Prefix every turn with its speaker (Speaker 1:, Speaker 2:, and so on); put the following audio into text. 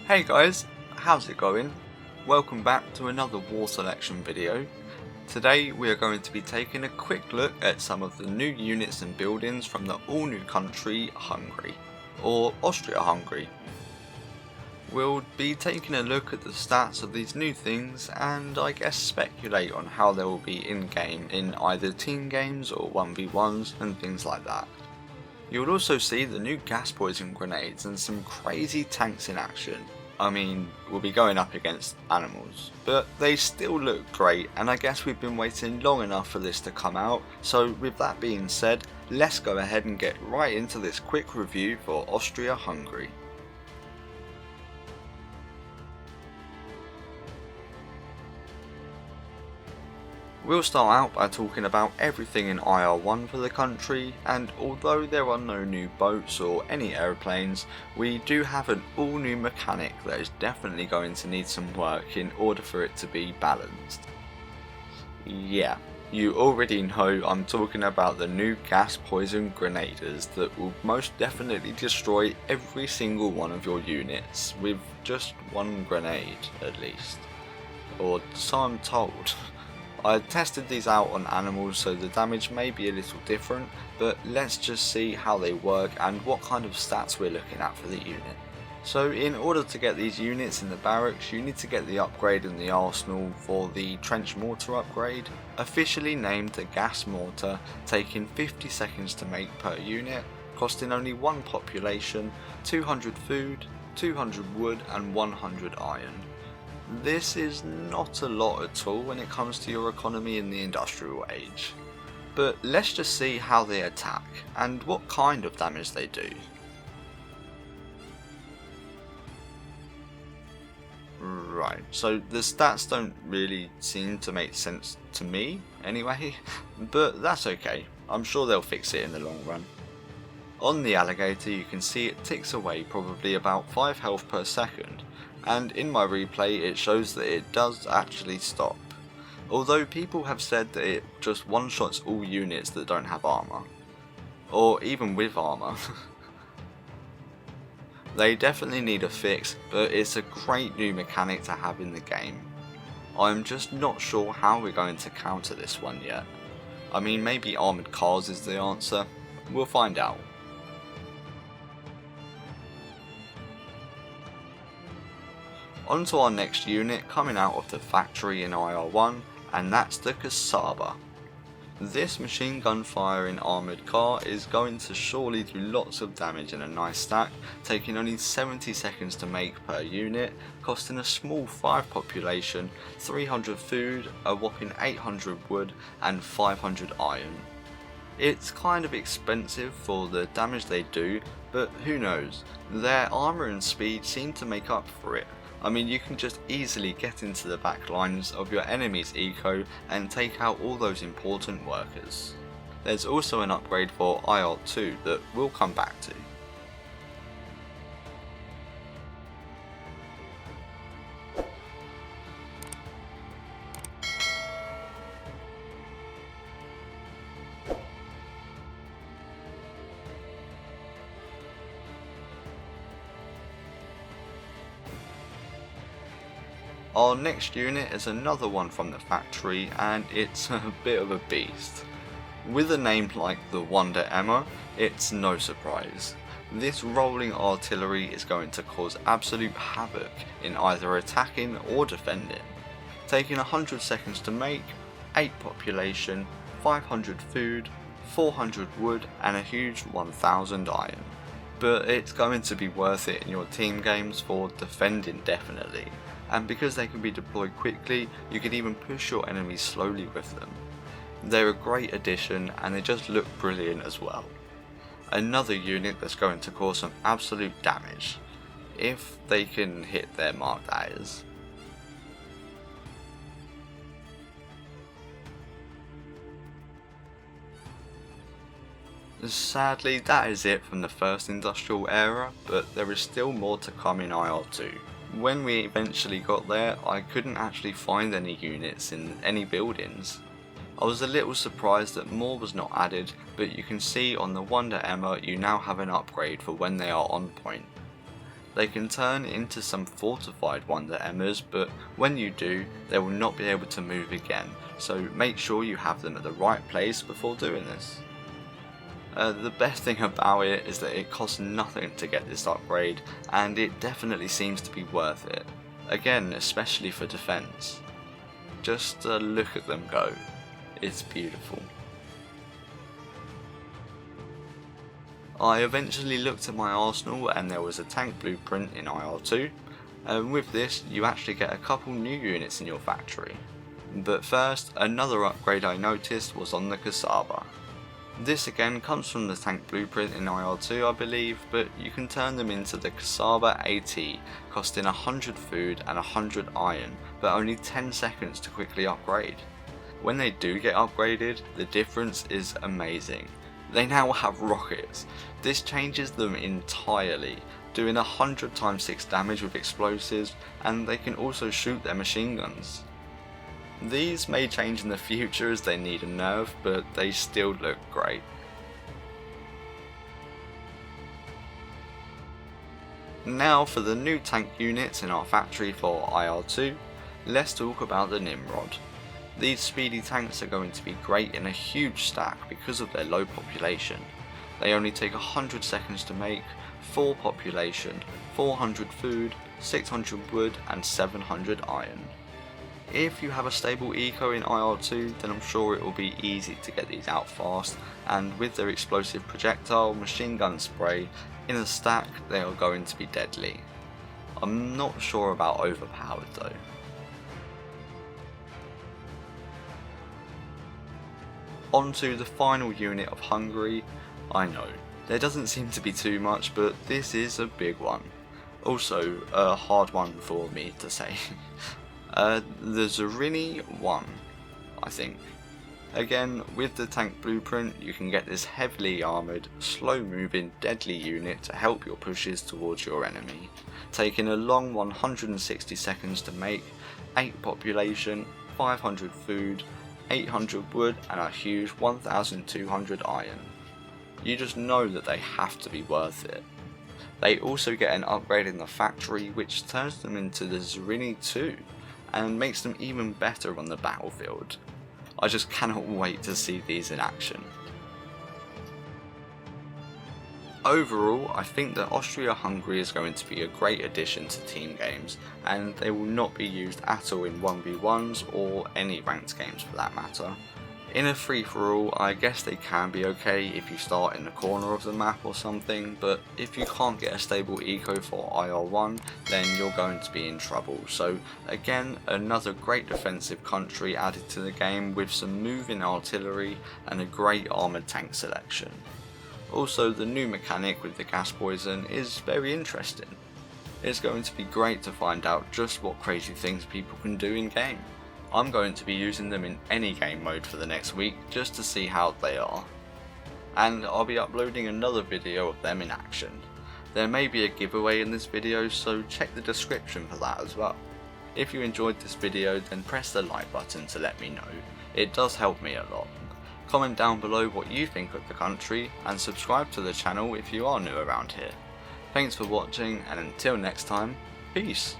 Speaker 1: Hey guys, how's it going? Welcome back to another war selection video. Today we are going to be taking a quick look at some of the new units and buildings from the all new country Hungary, or Austria-Hungary. We'll be taking a look at the stats of these new things and I guess speculate on how they will be in game in either team games or 1v1s and things like that. You'll also see the new gas poison grenades and some crazy tanks in action. I mean, we'll be going up against animals, but they still look great and I guess we've been waiting long enough for this to come out, so with that being said, let's go ahead and get right into this quick review for Austria-Hungary. We'll start out by talking about everything in IR1 for the country, and although there are no new boats or any aeroplanes, we do have an all new mechanic that is definitely going to need some work in order for it to be balanced. Yeah, you already know I'm talking about the new gas poison grenaders that will most definitely destroy every single one of your units with just one grenade at least. Or so I'm told. I tested these out on animals so the damage may be a little different, but let's just see how they work and what kind of stats we're looking at for the unit. So in order to get these units in the barracks, you need to get the upgrade in the arsenal for the trench mortar upgrade, officially named the Gas Mortar, taking 50 seconds to make per unit, costing only 1 population, 200 food, 200 wood and 100 iron. This is not a lot at all when it comes to your economy in the industrial age. But let's just see how they attack and what kind of damage they do. Right, so the stats don't really seem to make sense to me anyway, but that's okay, I'm sure they'll fix it in the long run. On the alligator you can see it ticks away probably about 5 health per second. And in my replay it shows that it does actually stop, although people have said that it just one-shots all units that don't have armor, or even with armor. They definitely need a fix, but it's a great new mechanic to have in the game. I'm just not sure how we're going to counter this one yet. I mean, maybe armoured cars is the answer, we'll find out. On to our next unit coming out of the factory in IR1, and that's the Csaba. This machine gun firing armoured car is going to surely do lots of damage in a nice stack, taking only 70 seconds to make per unit, costing a small 5 population, 300 food, a whopping 800 wood and 500 iron. It's kind of expensive for the damage they do, but who knows, their armour and speed seem to make up for it. I mean, you can just easily get into the back lines of your enemy's eco and take out all those important workers. There's also an upgrade for IR2 that we'll come back to. Our next unit is another one from the factory and it's a bit of a beast. With a name like the Wonder Emma, it's no surprise. This rolling artillery is going to cause absolute havoc in either attacking or defending. Taking 100 seconds to make, 8 population, 500 food, 400 wood and a huge 1000 iron. But it's going to be worth it in your team games for defending definitely. And because they can be deployed quickly, you can even push your enemies slowly with them. They're a great addition and they just look brilliant as well. Another unit that's going to cause some absolute damage, if they can hit their mark that is. Sadly, that is it from the first industrial era, but there is still more to come in IR2. When we eventually got there, I couldn't actually find any units in any buildings. I was a little surprised that more was not added, but you can see on the Wonder Emma you now have an upgrade for when they are on point. They can turn into some fortified Wonder Emmers, but when you do, they will not be able to move again, so make sure you have them at the right place before doing this. The best thing about it is that it costs nothing to get this upgrade, and it definitely seems to be worth it, again especially for defense. Just look at them go, it's beautiful. I eventually looked at my arsenal and there was a tank blueprint in IR2, and with this you actually get a couple new units in your factory. But first, another upgrade I noticed was on the Csaba. This again comes from the tank blueprint in IR2 I believe, but you can turn them into the Csaba AT, costing 100 food and 100 iron, but only 10 seconds to quickly upgrade. When they do get upgraded, the difference is amazing. They now have rockets. This changes them entirely, doing 100 times 6 damage with explosives, and they can also shoot their machine guns. These may change in the future as they need a nerf, but they still look great. Now for the new tank units in our factory for IR2, let's talk about the Nimrod. These speedy tanks are going to be great in a huge stack because of their low population. They only take 100 seconds to make, 4 population, 400 food, 600 wood and 700 iron. If you have a stable eco in IR2, then I'm sure it will be easy to get these out fast, and with their explosive projectile, machine gun spray, in a stack they are going to be deadly. I'm not sure about overpowered though. Onto the final unit of Hungary. I know, there doesn't seem to be too much, but this is a big one. Also, a hard one for me to say. The Zrinyi 1, I think. Again, with the tank blueprint, you can get this heavily armoured, slow moving, deadly unit to help your pushes towards your enemy, taking a long 160 seconds to make, 8 population, 500 food, 800 wood and a huge 1200 iron. You just know that they have to be worth it. They also get an upgrade in the factory which turns them into the Zrinyi 2 and makes them even better on the battlefield. I just cannot wait to see these in action. Overall, I think that Austria-Hungary is going to be a great addition to team games, and they will not be used at all in 1v1s or any ranked games for that matter. In a free-for-all, I guess they can be okay if you start in the corner of the map or something, but if you can't get a stable eco for IR1, then you're going to be in trouble. So again, another great defensive country added to the game with some moving artillery and a great armoured tank selection. Also, the new mechanic with the gas poison is very interesting. It's going to be great to find out just what crazy things people can do in game. I'm going to be using them in any game mode for the next week just to see how they are. And I'll be uploading another video of them in action. There may be a giveaway in this video, so check the description for that as well. If you enjoyed this video, then press the like button to let me know. It does help me a lot. Comment down below what you think of the country, and subscribe to the channel if you are new around here. Thanks for watching, and until next time, peace.